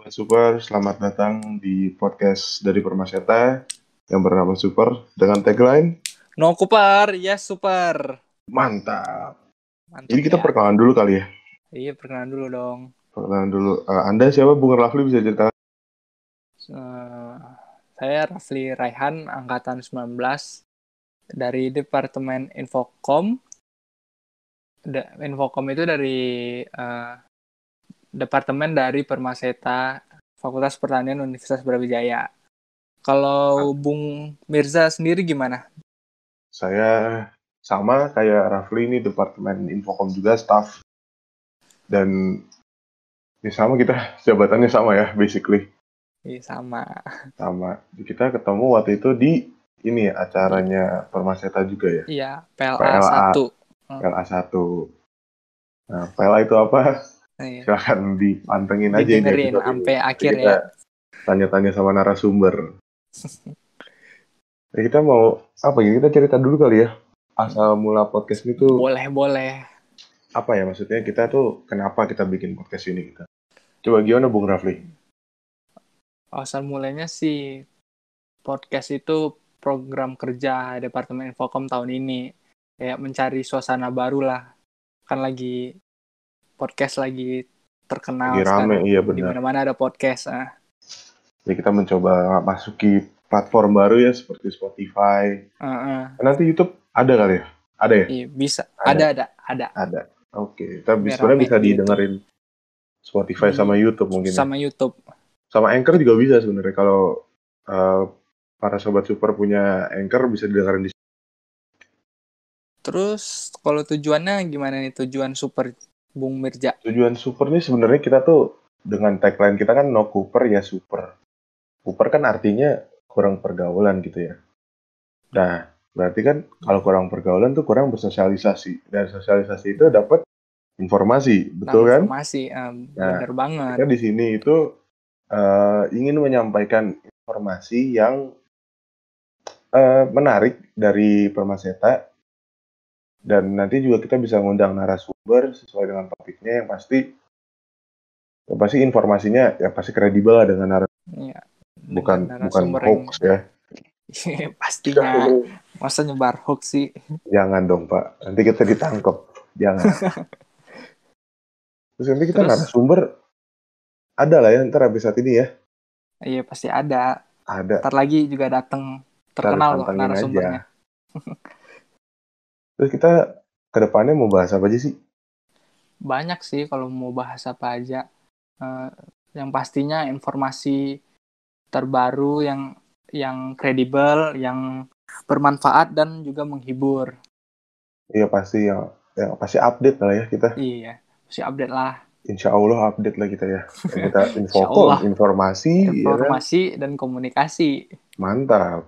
Sobat Super, selamat datang di podcast dari Permaseta yang bernama Super dengan tagline No Kupar, yes super. Mantap. Mantap Jadi kita ya. perkenalan dulu kali ya. Iya, perkenalan dulu dong. Perkenalan dulu. Anda siapa? Bung Rafli bisa cerita? Eh, saya Rafli Raihan, angkatan 19 dari Departemen Infokom. Infokom itu dari Departemen dari Permaseta Fakultas Pertanian Universitas Brawijaya. Kalau Bung Mirza sendiri gimana? Saya sama kayak Rafli, ini Departemen Infokom juga, staff. Dan ya sama, kita jabatannya sama ya, basically. Iya, sama. Sama. Kita ketemu waktu itu di ini acaranya Permaseta juga ya. Iya, PLA PLA 1. PLA 1. Nah, PLA itu apa? Iya. Silahkan dipantengin aja ini Didengerin episode sampai ini. Nanti akhir kita ya. tanya-tanya sama narasumber. Kita mau apa ya? Kita cerita dulu kali ya. Asal mula podcast ini tuh Boleh. apa ya, maksudnya kita tuh kenapa kita bikin podcast ini kita. Coba gimana Bung Rafli? Asal mulanya sih podcast itu program kerja Departemen Infokom tahun ini. Kayak mencari suasana baru lah. Kan lagi podcast lagi Lagi terkenal rame, sekarang. iya Di benar. mana-mana ada podcast. Jadi kita mencoba masuki platform baru ya seperti Spotify. Nanti YouTube ada kali ya? Ada ya? Iya, bisa. Ada. Ada. Oke, kita Biar sebenarnya rame bisa di YouTube. didengerin Spotify sama YouTube mungkin ya. Sama YouTube. Sama Anchor juga bisa sebenarnya. Kalau para sobat super punya Anchor bisa didengarin di. Terus kalau tujuannya gimana nih, tujuan super Bung Mirja? Tujuan super nih sebenarnya kita tuh dengan tagline kita kan no Cooper ya super. Cooper kan artinya kurang pergaulan gitu ya. Nah, berarti kan kalau kurang pergaulan tuh kurang bersosialisasi. Dan sosialisasi itu dapat informasi, betul kan? Informasi, Nah, bener banget. kita di sini itu ingin menyampaikan informasi yang menarik dari Permaseta. Dan nanti juga kita bisa ngundang narasumber sesuai dengan topiknya yang pasti informasinya ya pasti kredibel lah dengan narasumber. Ya, bukan narasumber hoax ya. pastinya. Masa nyebar hoax sih? Jangan dong Pak, nanti kita ditangkap. Jangan. Terus nanti kita narasumber ada lah ya ntar habis saat ini ya. Iya pasti ada. Ada. Ntar lagi juga datang terkenal kok narasumbernya. Terus kita ke depannya mau bahas apa aja sih? Banyak sih kalau mau bahas apa aja. Yang pastinya informasi terbaru yang kredibel, yang bermanfaat dan juga menghibur. Iya pasti yang pasti update lah ya kita. Iya, pasti update lah. Insya Allah update lah kita ya. Kita infokom, informasi ya kan? Dan komunikasi. Mantap.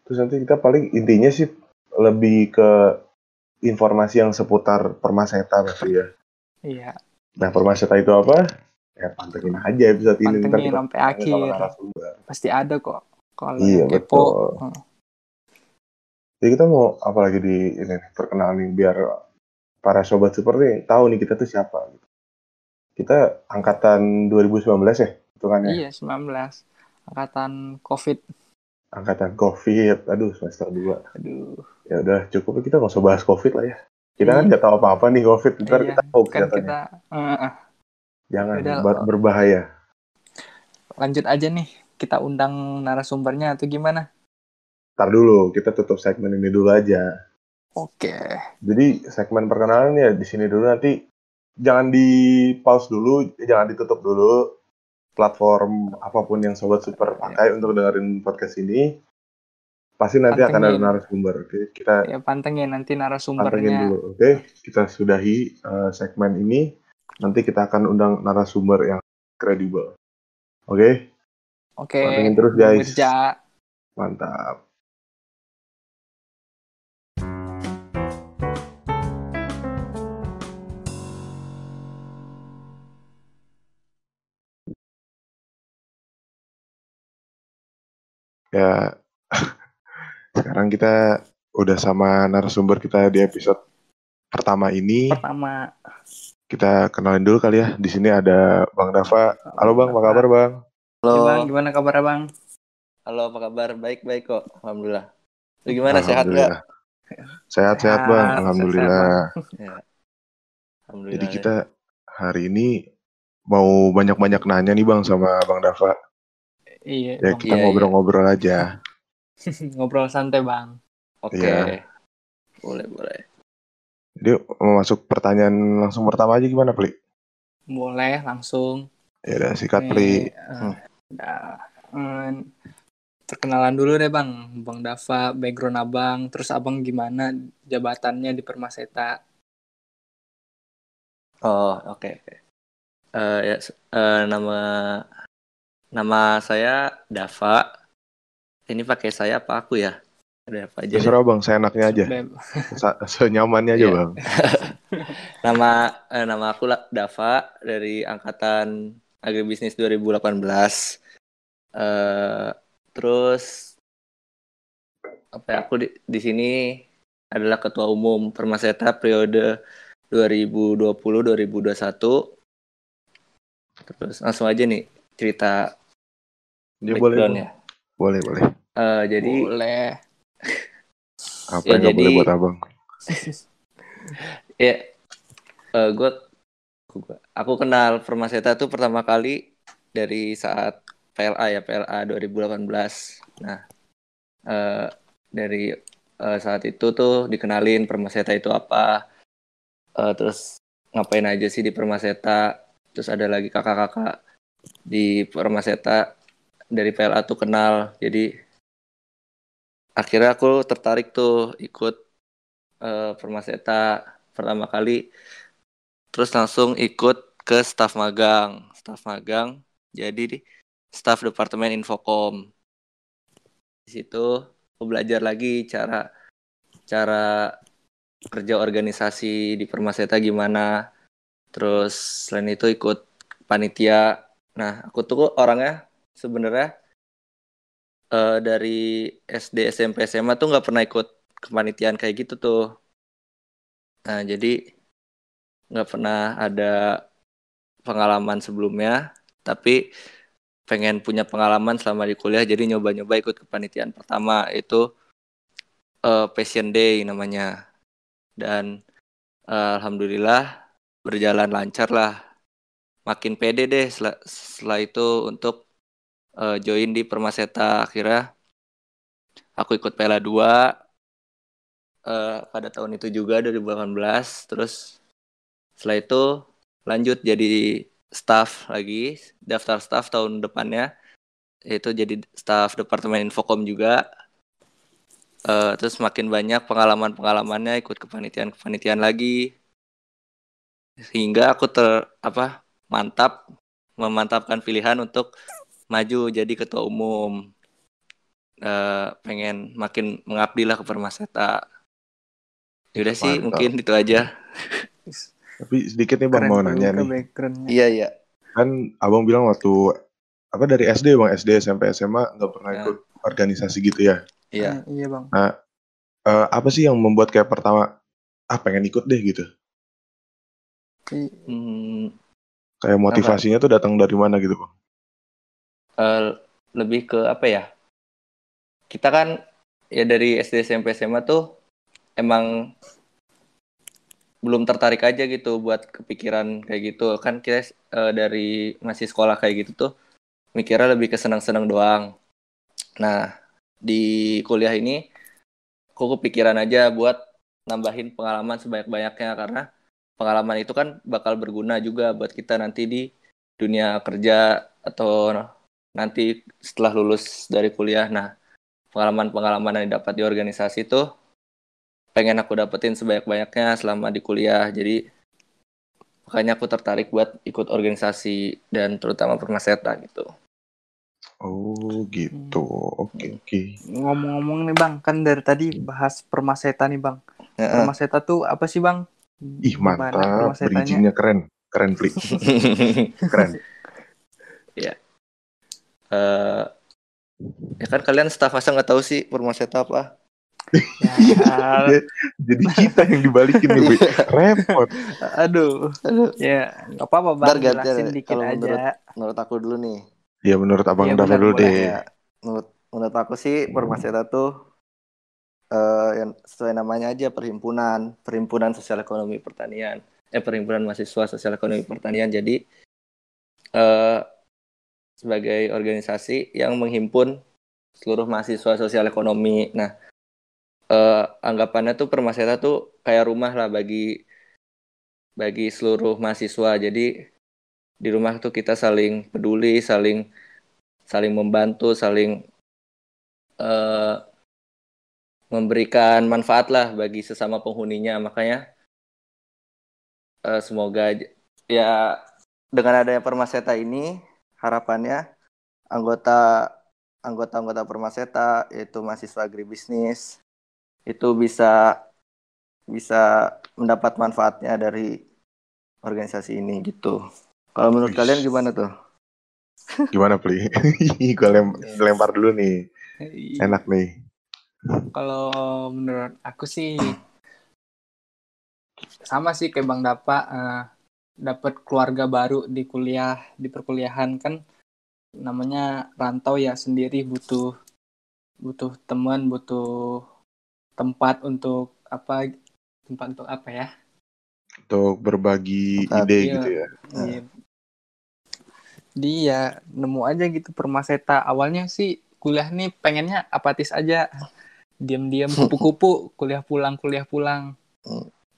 Terus nanti kita paling intinya sih lebih ke informasi yang seputar Permaseta pasti ya. Iya. Nah, Permaseta itu apa? Ya pantengin aja episode ini. Pantengin sampai akhir. Pasti ada kok. Kalau iya, yang kepo. Betul. Jadi kita mau apa lagi di ini perkenalan biar para sobat super nih tahu nih kita tuh siapa. Kita angkatan 2019 ya, hitungannya. Iya, 19. Angkatan COVID. Angkatan COVID. Aduh, semester 2. Aduh. Ya udah cukup, kita nggak usah bahas COVID lah ya. Kita kan nggak tahu apa-apa nih COVID. Ntar kita hoax kan katanya. Jangan, Yaudah, berbahaya. Lanjut aja nih, kita undang narasumbernya atau gimana? Ntar dulu, kita tutup segmen ini dulu aja. Oke. Jadi segmen perkenalan ya di sini dulu, nanti jangan di pause dulu, jangan ditutup dulu. Platform apapun yang sobat super pakai untuk dengerin podcast ini, pasti nanti akan ada narasumber. Oke, kita pantengin nanti narasumbernya. Pantengin dulu. Oke, kita sudahi segmen ini. Nanti kita akan undang narasumber yang kredibel. Oke? Pantengin terus guys. Mirja. Mantap. Ya, sekarang kita udah sama narasumber kita di episode pertama ini. Kita kenalin dulu kali ya. Di sini ada Bang Dava. Halo Bang, apa kabar Bang? Halo Halo, Bang, gimana kabar Bang? halo, apa kabar? Baik kok, alhamdulillah. Lu gimana, sehat Alhamdulillah. nggak? Sehat-sehat Bang, Sehat, Bang. Alhamdulillah. Ya, Jadi alhamdulillah deh. kita hari ini mau banyak-banyak nanya nih Bang sama Bang Dava. Iya, Ya Bang. kita Iya. ngobrol-ngobrol aja. Ngobrol santai Bang. Oke, Iya. boleh. Jadi mau masuk pertanyaan langsung pertama aja gimana, Pli? Boleh langsung. Ya udah sikat Pli. Perkenalan dulu deh Bang. Bang Dava, background Abang, terus Abang gimana jabatannya di Permaseta? Oh, oke. Nama saya Dava. Ini pakai saya apa aku ya? Ada apa aja deh. Terserah Bang, seenaknya aja. Senyamannya aja Iya. Bang. Nama aku Dava dari angkatan Agribisnis 2018. Terus aku di sini adalah ketua umum Permaseta periode 2020-2021. Terus langsung aja nih cerita Dia background-nya. boleh. Jadi Boleh. Apa Ya, yang nggak boleh jadi- buat Abang? ya aku kenal Permaseta tuh pertama kali dari saat PLA 2018. Nah, dari saat itu tuh dikenalin Permaseta itu apa, terus ngapain aja sih di Permaseta, terus ada lagi kakak-kakak di Permaseta dari PLA tuh kenal, jadi akhirnya aku tertarik tuh ikut Permaseta pertama kali, terus langsung ikut ke staf magang jadi di staf departemen Infocom. Di situ aku belajar lagi cara kerja organisasi di Permaseta gimana. Terus selain itu ikut panitia. Nah, aku tuh orangnya sebenarnya dari SD, SMP, SMA tuh nggak pernah ikut kepanitiaan kayak gitu tuh. Nah, jadi nggak pernah ada pengalaman sebelumnya, tapi pengen punya pengalaman selama di kuliah, jadi nyoba-nyoba ikut kepanitiaan pertama, itu Passion Day namanya. Dan alhamdulillah berjalan lancar lah. Makin pede deh setelah itu untuk join di Permaseta. Akhirnya aku ikut PLA 2 pada tahun itu juga 2018. Terus setelah itu lanjut jadi staff lagi, daftar staff tahun depannya, yaitu jadi staff departemen Infocom juga. Terus makin banyak pengalamannya, ikut kepanitiaan lagi, sehingga aku memantapkan pilihan untuk maju jadi ketua umum. Pengen makin mengabdi lah ke Permaseta. Yaudah sih, Mantap. mungkin itu aja. Tapi sedikit nih Bang, mau nanya nih. Background-nya. Iya. Kan Abang bilang waktu dari SD Bang, SD, SMP, SMA nggak pernah ikut organisasi gitu ya? Iya. Iya Bang. Nah, apa sih yang membuat kayak pertama, pengen ikut deh gitu? Kayak motivasinya tuh datang dari mana gitu Bang? Lebih ke apa ya? Kita kan ya dari SD, SMP, SMA tuh emang belum tertarik aja gitu buat kepikiran kayak gitu. Kan kita dari masih sekolah kayak gitu tuh mikirnya lebih ke senang-senang doang. Nah, di kuliah ini aku kepikiran aja buat nambahin pengalaman sebanyak-banyaknya, karena pengalaman itu kan bakal berguna juga buat kita nanti di dunia kerja atau nanti setelah lulus dari kuliah. Nah, pengalaman-pengalaman yang didapat di organisasi tuh pengen aku dapetin sebanyak-banyaknya selama di kuliah. Jadi makanya aku tertarik buat ikut organisasi dan terutama Permaseta gitu. Oh gitu, oke. Ngomong-ngomong nih Bang, kan dari tadi bahas Permaseta nih Bang. Permaseta tuh apa sih Bang? Ih mantap, bridging-nya keren Pli. Keren. Ya. Ya kan kalian staff, masa nggak tahu sih Permaseta apa? Ya, Ya, jadi kita yang dibalikin nih, Wi. Repot. aduh. Aduh. Ya, nggak apa-apa Ntar Bang, gantian jelasin dikit kalau aja. menurut aku dulu nih. Ya menurut Iya Abang Dava benar dulu boleh. deh. Ya, menurut aku sih Permaseta tuh yang sesuai namanya aja perhimpunan sosial ekonomi pertanian. Perhimpunan mahasiswa sosial ekonomi pertanian. Jadi eh, sebagai organisasi yang menghimpun seluruh mahasiswa sosial ekonomi. Nah, anggapannya tuh Permaseta tuh kayak rumah lah bagi seluruh mahasiswa. Jadi di rumah tuh kita saling peduli, saling membantu, saling eh, memberikan manfaat lah bagi sesama penghuninya. Makanya semoga ya dengan adanya Permaseta ini harapannya anggota anggota Permaseta yaitu mahasiswa agribisnis itu bisa bisa mendapat manfaatnya dari organisasi ini gitu. Kalau menurut kalian Wih, gimana tuh? gimana, Pli? Gue lempar dulu nih. Enak nih. Kalau menurut aku sih sama sih kayak Bang Dapa, dapat keluarga baru di kuliah, di perkuliahan kan namanya rantau ya, sendiri butuh butuh teman, butuh tempat untuk apa, tempat untuk apa ya? Untuk berbagi Saat ide gitu Iya, ya. iya. Dia nemu aja gitu Permaseta. Awalnya sih kuliah nih pengennya apatis aja, diam-diam kupu-kupu, kuliah pulang.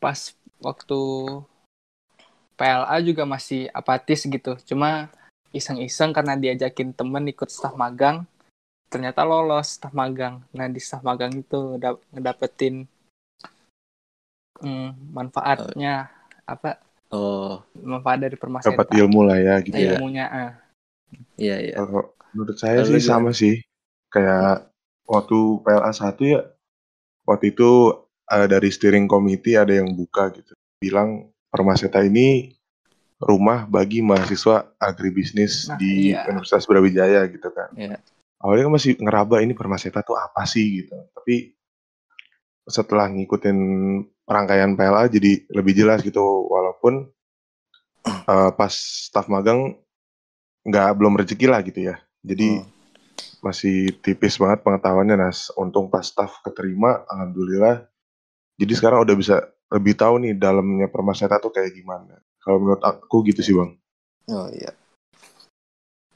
Pas waktu PLA juga masih apatis gitu. Cuma iseng-iseng karena diajakin temen ikut staf magang, ternyata lolos staf magang. Nah di staf magang itu ngedapetin manfaatnya apa? Oh, Manfaat dari Dapat Permaseta, ilmu lah ya gitu ya. iya, ilmunya. iya, iya. Kalau menurut saya Lalu sih sama gimana? sih. Kayak waktu PLA 1 ya, waktu itu dari steering committee ada yang buka gitu. Bilang Permaseta ini rumah bagi mahasiswa agribisnis Nah di iya, Universitas Brawijaya gitu kan. Iya. Awalnya kan masih ngeraba ini Permaseta tuh apa sih gitu. Tapi setelah ngikutin rangkaian PLA jadi lebih jelas gitu. Walaupun pas staf magang belum rezeki lah gitu ya. Jadi masih tipis banget pengetahuannya. Nah, untung pas staf keterima, alhamdulillah. Jadi sekarang udah bisa lebih tahu nih dalamnya Permaseta tuh kayak gimana. Kalau menurut aku gitu sih, Bang. Oh iya.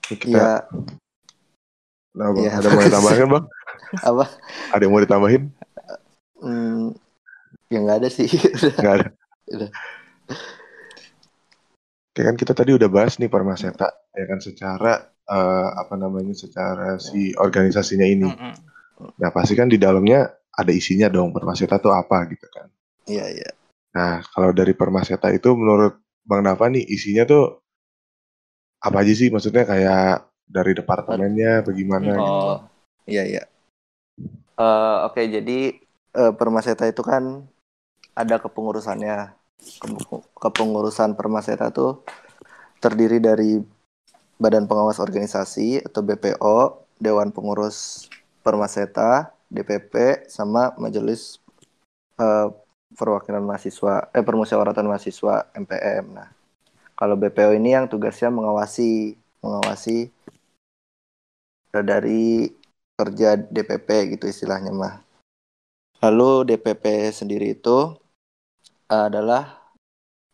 Ini kita, Iya, nah Bang, iya ada mau bagus. ditambahin, Bang? Apa? Ada yang mau ditambahin? Hmm, ya nggak ada sih. Nggak ada. Udah. Kayak kan kita tadi udah bahas nih Permaseta, ya kan secara apa namanya, secara si organisasinya ini. Nah pasti kan di dalamnya ada isinya dong Permaseta tuh apa gitu kan. Iya, iya. Nah kalau dari Permaseta itu menurut Bang Dava nih isinya tuh apa aja sih? Maksudnya kayak dari departemennya, bagaimana gitu. Oh, iya, iya. Oke, jadi Permaseta itu kan ada kepengurusannya. Kepengurusan Permaseta tuh terdiri dari Badan Pengawas Organisasi atau BPO, Dewan Pengurus Permaseta, DPP, sama Majelis eh, Perwakilan Mahasiswa, Permusyawaratan Mahasiswa MPM. Nah, kalau BPO ini yang tugasnya mengawasi dari kerja DPP gitu istilahnya mah. Lalu DPP sendiri itu adalah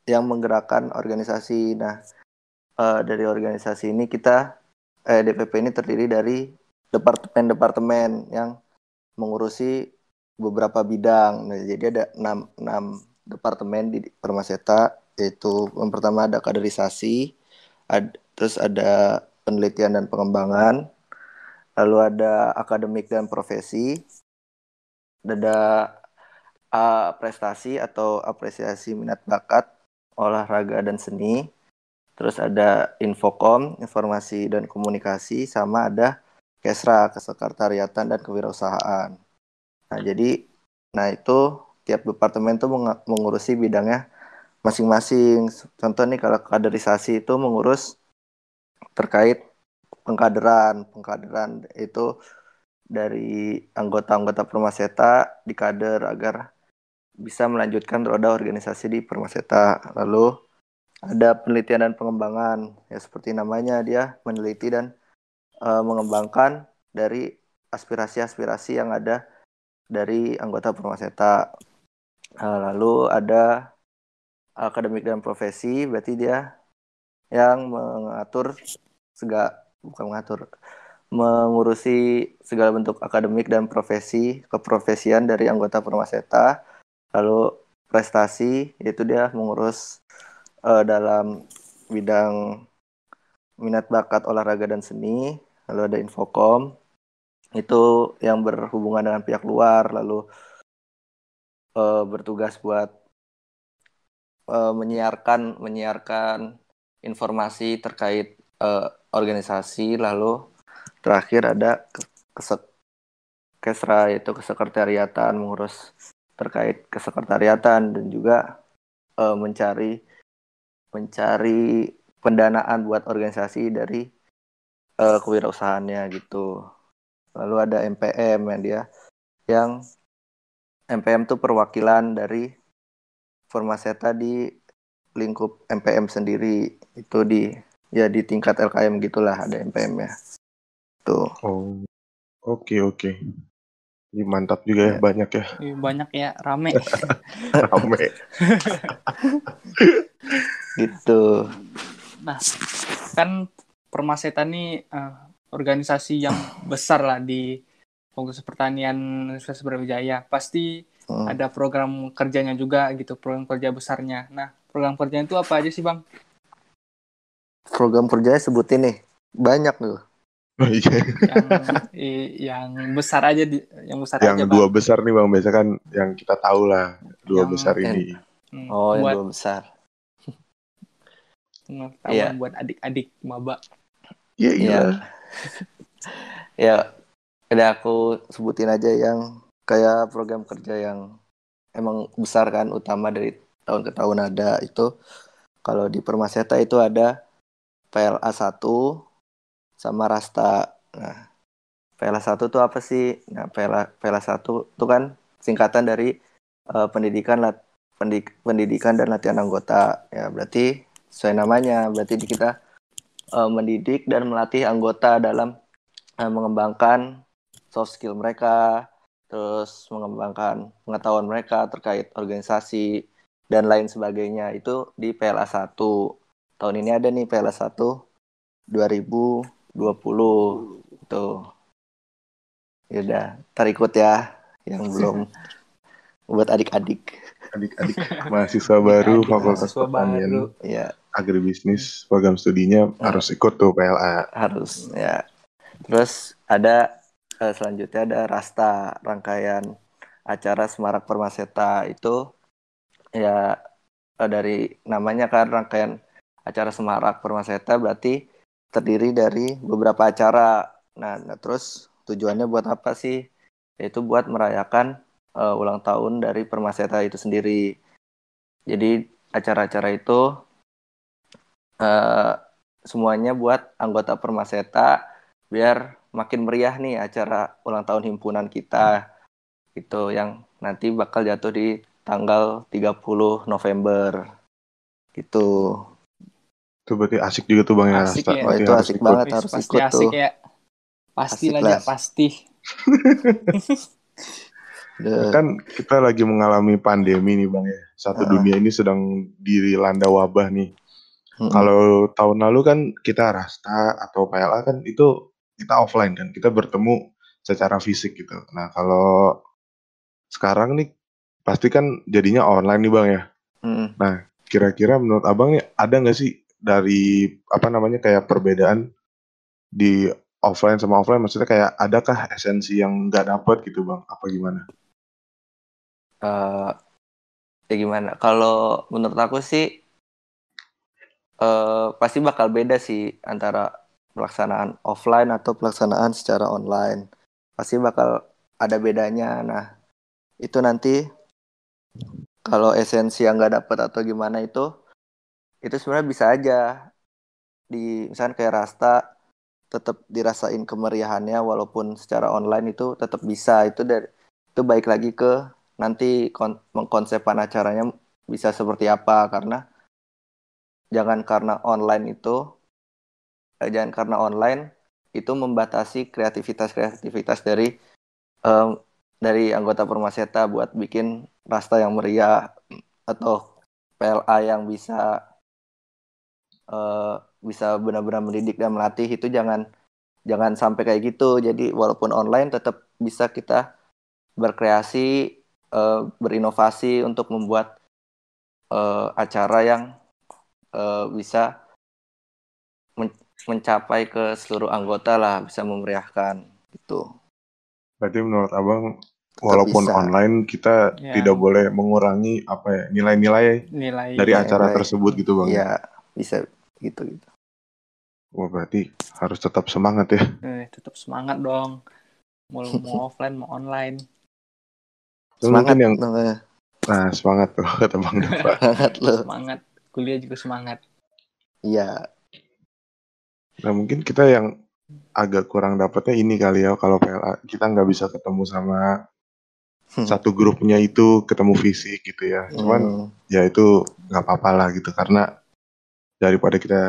yang menggerakkan organisasi. Nah, dari organisasi ini DPP ini terdiri dari departemen-departemen yang mengurusi beberapa bidang. Nah, jadi ada 6 departemen di Permaseta, yaitu yang pertama ada kaderisasi, terus ada penelitian dan pengembangan, lalu ada akademik dan profesi, ada prestasi atau apresiasi minat bakat, olahraga dan seni, terus ada infokom, informasi dan komunikasi, sama ada kesra, kesekretariatan dan kewirausahaan. Nah, itu tiap departemen tuh mengurusi bidangnya masing-masing. Contoh nih kalau kaderisasi itu mengurus terkait pengkaderan. Pengkaderan itu dari anggota-anggota Permaseta di kader agar bisa melanjutkan roda organisasi di Permaseta. Lalu ada penelitian dan pengembangan, ya seperti namanya, dia meneliti dan mengembangkan dari aspirasi-aspirasi yang ada dari anggota Permaseta. Lalu ada akademik dan profesi, berarti dia yang mengatur bukan mengatur, mengurusi segala bentuk akademik dan profesi, keprofesian dari anggota Permaseta. Lalu prestasi, yaitu dia mengurus dalam bidang minat bakat olahraga dan seni. Lalu ada infokom, itu yang berhubungan dengan pihak luar, lalu bertugas buat menyiarkan informasi terkait organisasi. Lalu terakhir ada kesra, yaitu kesekretariatan, mengurus terkait kesekretariatan dan juga mencari pendanaan buat organisasi dari kewirausahaannya gitu. Lalu ada MPM yang MPM tuh perwakilan dari Permaseta di lingkup MPM sendiri, itu di tingkat LKM gitulah ada MPM-nya. Tuh. Oh, oke. Ini mantap juga ya, banyak ya. Banyak ya, rame. Rame. Gitu. Nah, kan Permaseta ini organisasi yang besar lah di Fakultas Pertanian Universitas Brawijaya. Pasti ada program kerjanya juga gitu, program kerja besarnya. Nah, program kerjanya itu apa aja sih, Bang? Program kerjanya sebutin nih, banyak loh. yang besar aja yang Bang. Dua besar nih Bang, biasa kan yang kita tahu lah, dua besar ini. Yang dua besar. Pengetahuan buat adik-adik maba. Iya. Ya, udah aku sebutin aja yang kayak program kerja yang emang besar kan, utama dari tahun ke tahun ada itu. Kalau di Permaseta itu ada PLA 1 sama Rasta. Nah, PLA 1 itu apa sih? Nah, PLA 1 itu kan singkatan dari pendidikan dan latihan anggota. Ya, berarti sesuai namanya, berarti kita mendidik dan melatih anggota dalam mengembangkan soft skill mereka, terus mengembangkan pengetahuan mereka terkait organisasi dan lain sebagainya. Itu di PLA 1. Tahun ini ada nih PLA 1 2020. Tuh. Yaudah, ikut ya yang belum, buat adik-adik. Adik-adik mahasiswa baru Fakultas Pertanian, ya. Agribisnis, program studinya harus ikut tuh PLA. Harus, ya. Terus ada selanjutnya ada Rasta, rangkaian acara Semarak Permaseta. Itu ya dari namanya kan rangkaian acara Semarak Permaseta, berarti terdiri dari beberapa acara. Nah, terus tujuannya buat apa sih? Yaitu buat merayakan ulang tahun dari Permaseta itu sendiri. Jadi acara-acara itu semuanya buat anggota Permaseta biar makin meriah nih acara ulang tahun himpunan kita. Itu yang nanti bakal jatuh di tanggal 30 November. Gitu. Itu berarti asik juga tuh Bang ya, Asik Rasta. ya. Oh, itu asik banget, harus pasti ikut asik tuh. Ya. Pasti lah, pasti. Kan kita lagi mengalami pandemi nih Bang ya. Satu dunia ini sedang dilanda wabah nih. Kalau tahun lalu kan kita Rasta atau PLA kan itu kita offline kan, kita bertemu secara fisik gitu. Nah kalau sekarang nih pasti kan jadinya online nih Bang ya. Nah kira-kira menurut Abang nih ada nggak sih dari kayak perbedaan di offline sama offline, maksudnya kayak adakah esensi yang nggak dapet gitu Bang? Apa gimana? Ya gimana? Kalau menurut aku sih pasti bakal beda sih antara pelaksanaan offline atau pelaksanaan secara online. Pasti bakal ada bedanya. Nah, itu nanti kalau esensi yang nggak dapet atau gimana itu sebenarnya bisa aja di misalnya kayak Rasta tetap dirasain kemeriahannya walaupun secara online itu tetap bisa. Itu baik lagi ke nanti mengkonsepan acaranya bisa seperti apa, karena jangan karena online itu jangan karena online itu membatasi kreativitas em, dari anggota Permaseta buat bikin rasta yang meriah atau PLA yang bisa benar-benar mendidik dan melatih. Itu jangan sampai kayak gitu. Jadi walaupun online tetap bisa kita berkreasi, berinovasi untuk membuat acara yang bisa mencapai ke seluruh anggota lah, bisa memeriahkan gitu. Berarti menurut Abang, Tetap walaupun bisa. online kita Ya. tidak boleh mengurangi apa ya nilai-nilai Nilai dari Nilai- acara tersebut gitu Bang. Ya bisa gitu. Wah, berarti harus tetap semangat ya. tetap semangat dong. Mau offline mau online. Itu Semangat mungkin yang namanya. nah semangat tuh kata Bang Dava. Semangat lo. Semangat. Kuliah juga semangat. Iya. Nah mungkin kita yang agak kurang dapetnya ini kali ya, kalau PLA kita nggak bisa ketemu sama satu grupnya itu, ketemu fisik gitu ya. Cuman ya itu nggak apa-apa lah gitu, karena daripada kita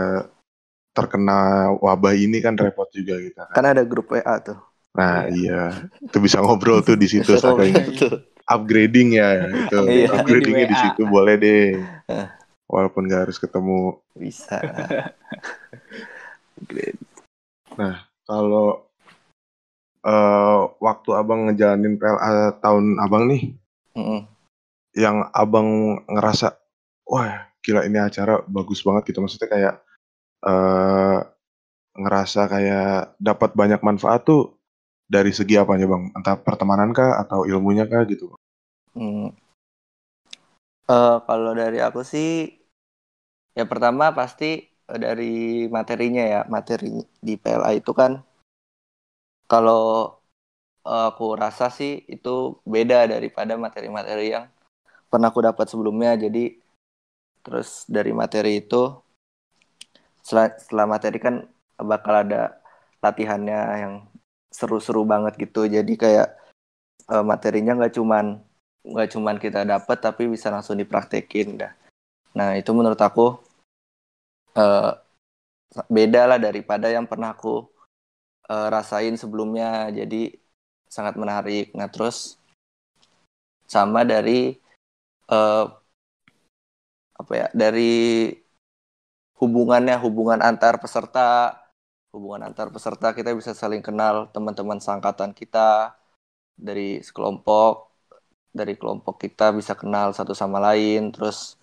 terkena wabah ini kan repot juga kita kan. Kan ada grup WA tuh. Nah iya, itu bisa ngobrol tuh di situ, Bisa ngobrol saking tuh. upgrading ya itu. Iya. Upgradingnya di WA. situ boleh deh, walaupun nggak harus ketemu. Bisa. Nah kalau waktu abang ngejalanin PLA tahun abang nih, Mm-mm. yang abang ngerasa wah gila ini acara bagus banget gitu, maksudnya kayak ngerasa kayak dapat banyak manfaat tuh dari segi apanya bang, entah pertemanan kah atau ilmunya kah gitu. Mm. Kalau dari aku sih, ya pertama pasti dari materinya ya. Materi di PLA itu kan, kalau aku rasa sih itu beda daripada materi-materi yang pernah aku dapat sebelumnya. Jadi terus dari materi itu, setelah materi kan bakal ada latihannya yang seru-seru banget gitu. Jadi kayak materinya nggak cuman kita dapat tapi bisa langsung dipraktekin dah. Nah itu menurut aku eh, beda lah daripada yang pernah aku rasain sebelumnya. Jadi sangat menarik. Nah terus sama dari eh, apa ya, dari hubungan antar peserta kita bisa saling kenal teman-teman seangkatan kita, dari kelompok kita bisa kenal satu sama lain. Terus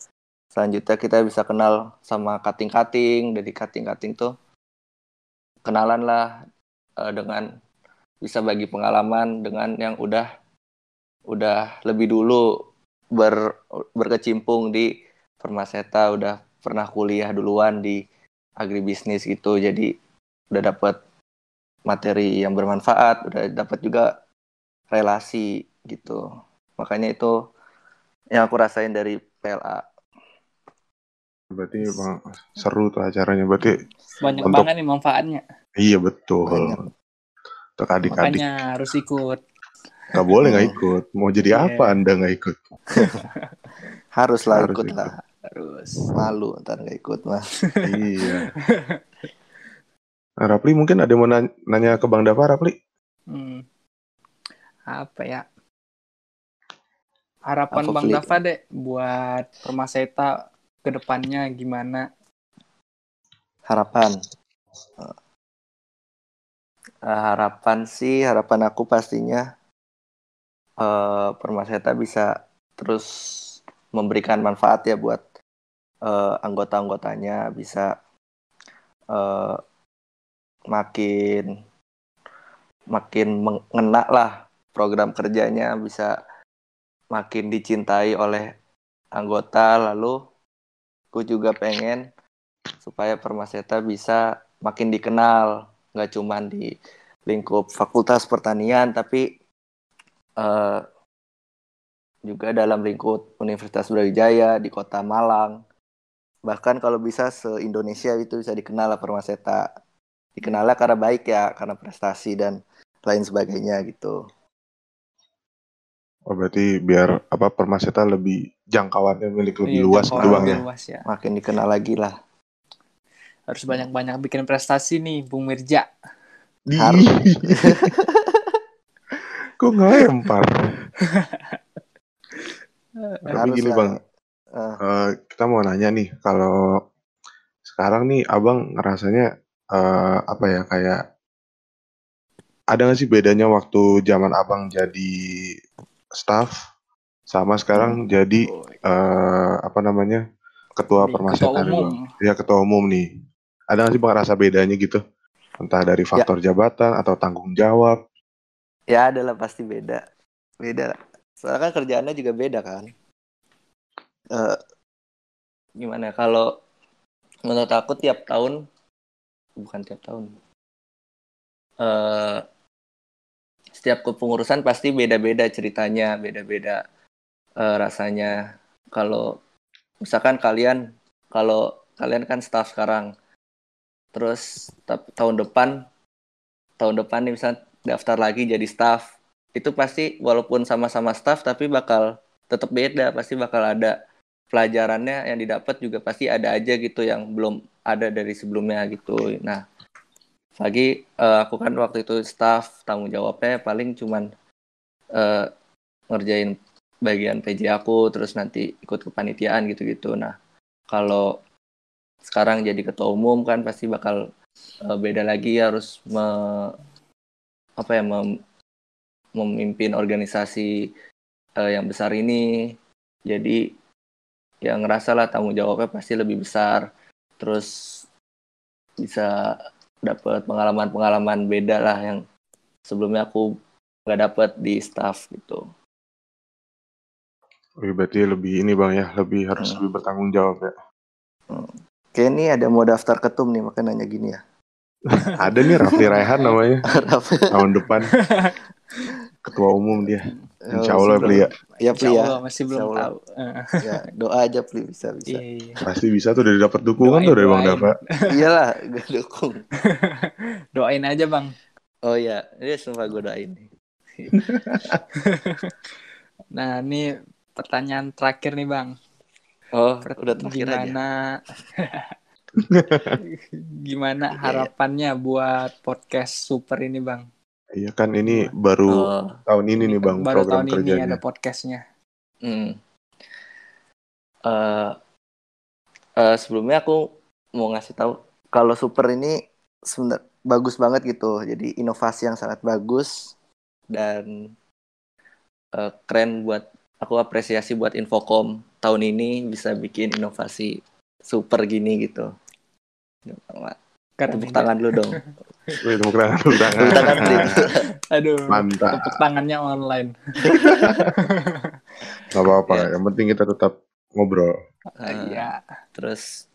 selanjutnya kita bisa kenal sama kating-kating. Dari kating-kating tuh kenalan lah, dengan bisa bagi pengalaman dengan yang udah lebih dulu berkecimpung di Permaseta, udah pernah kuliah duluan di agribisnis gitu. Jadi udah dapat materi yang bermanfaat, udah dapat juga relasi gitu. Makanya itu yang aku rasain dari PLA. Berarti bang seru tuh acaranya, berarti Banyak untuk banget nih manfaatnya. iya betul. Banyak. Untuk adik-adik Makanya harus ikut. nggak boleh nggak ikut, mau jadi Iya. apa anda nggak ikut? Haruslah Harus ikut ikut. lah. Terus. Malu ntar nggak ikut mah. Iya. Nah, Rapli mungkin ada yang mau nanya ke Bang Dava, Rapli? Apa ya? Harapan Apa, Bang Fli? Dava deh buat Permaseta ke depannya gimana? Harapan. Harapan aku pastinya Permaseta bisa terus memberikan manfaat ya buat anggota-anggotanya, bisa eh, makin mengena lah program kerjanya, bisa makin dicintai oleh anggota. Lalu aku juga pengen supaya Permaseta bisa makin dikenal, nggak cuma di lingkup Fakultas Pertanian, tapi juga dalam lingkup Universitas Brawijaya di Kota Malang. Bahkan kalau bisa se-Indonesia itu bisa dikenal lah Permaseta. Dikenalnya karena baik ya, karena prestasi dan lain sebagainya gitu. Oh, berarti biar Permaseta lebih jangkauannya milik lebih Iya, luas gitu jangkauan Bang lebih ya. luas ya. Makin dikenal lagi lah. Harus banyak-banyak bikin prestasi nih, Bung Mirja. Harus. Kok ngelempar? Tapi Harus gini lah. Bang, kita mau nanya nih, kalau sekarang nih Abang ngerasanya kayak ada nggak sih bedanya waktu zaman Abang jadi staff sama sekarang jadi ketua Permaseta nih Bang? Ya, ketua umum nih. Ada nggak sih Bang rasa bedanya gitu? Entah dari faktor jabatan atau tanggung jawab? Ya adalah pasti beda. Beda. Soalnya kan kerjaannya juga beda kan. Gimana kalau menurut aku tiap tahun, bukan tiap tahun, setiap kepengurusan pasti beda-beda ceritanya, beda-beda rasanya. Kalau misalkan kalau kalian kan staff sekarang, terus tahun depan nih misalnya daftar lagi jadi staff, itu pasti walaupun sama-sama staff tapi bakal tetap beda, pasti bakal ada pelajarannya yang didapat juga pasti ada aja gitu yang belum ada dari sebelumnya gitu. Nah, lagi aku kan waktu itu staff, tanggung jawabnya paling cuman ngerjain bagian PJ aku, terus nanti ikut kepanitiaan gitu-gitu. Nah, kalau sekarang jadi ketua umum kan pasti bakal beda lagi, harus memimpin organisasi yang besar ini. Jadi ya ngerasa lah tanggung jawabnya pasti lebih besar, terus bisa dapat pengalaman-pengalaman beda lah yang sebelumnya aku nggak dapat di staff gitu. Berarti lebih ini Bang ya, harus lebih bertanggung jawab ya. Oke, ini ada mau daftar ketum nih, makanya nanya gini ya. Ada nih Rafli Raihan namanya. Tahun depan ketua umum dia. Insya Allah Pli ya. Ya Pli ya. Masih belum tahu. Ya, doa aja Pli, bisa. Iya. Pasti bisa tuh, udah dapat dukungan tuh dari Bang Dava. Iyalah, gue dukung. Doain aja Bang. Oh iya, ini sumpah gue doain. Nah, ini pertanyaan terakhir nih Bang. Oh, udah terakhir Gimana harapannya buat podcast Super ini Bang? Iya kan ini baru tahun ini nih Bang, baru program tahun kerjanya. ini ada podcastnya. Sebelumnya aku mau ngasih tahu kalau Super ini sebenarnya bagus banget gitu. Jadi inovasi yang sangat bagus dan keren, buat aku apresiasi buat Infocom tahun ini bisa bikin inovasi super gini gitu. Tepuk tangan dulu dong. Tepuk tangan. Aduh, mantap. Tepuk tangannya online. Gak apa-apa, yang penting kita tetap ngobrol. Iya. Terus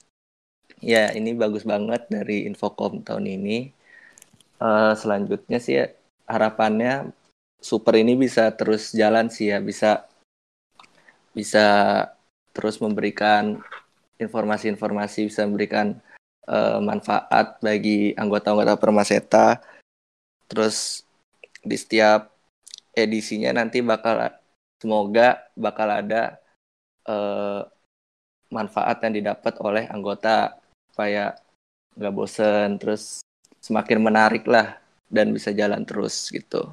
ya ini bagus banget dari Infocom tahun ini. Selanjutnya sih harapannya Super ini bisa terus jalan sih ya, bisa terus memberikan informasi-informasi, bisa memberikan manfaat bagi anggota-anggota Permaseta. Terus di setiap edisinya nanti semoga bakal ada manfaat yang didapat oleh anggota supaya nggak bosen, terus semakin menarik lah dan bisa jalan terus gitu.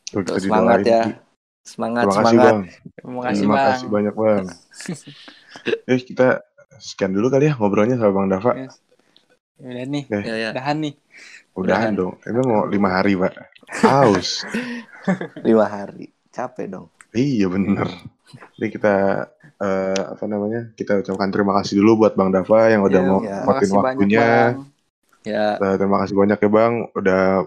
Terus semangat ya. Semangat. Terima kasih banyak Bang. Kita sekian dulu kali ya ngobrolnya sama Bang Dava. Udah nih, udahan nih. Udahan dong. Emang mau 5 hari Pak? Haus. 5 hari, capek dong. Iya bener. Jadi kita kita ucapkan terima kasih dulu buat Bang Dava yang udah mau makin waktunya. Terima kasih banyak ya Bang, udah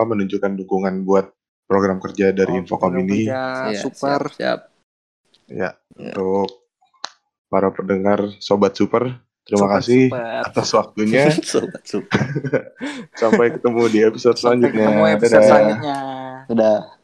menunjukkan dukungan buat program kerja dari Infocom ini. Super. Siap. Ya, untuk para pendengar Sobat Super, terima kasih atas waktunya. Sobat Super. Sampai ketemu di episode selanjutnya. Dadah.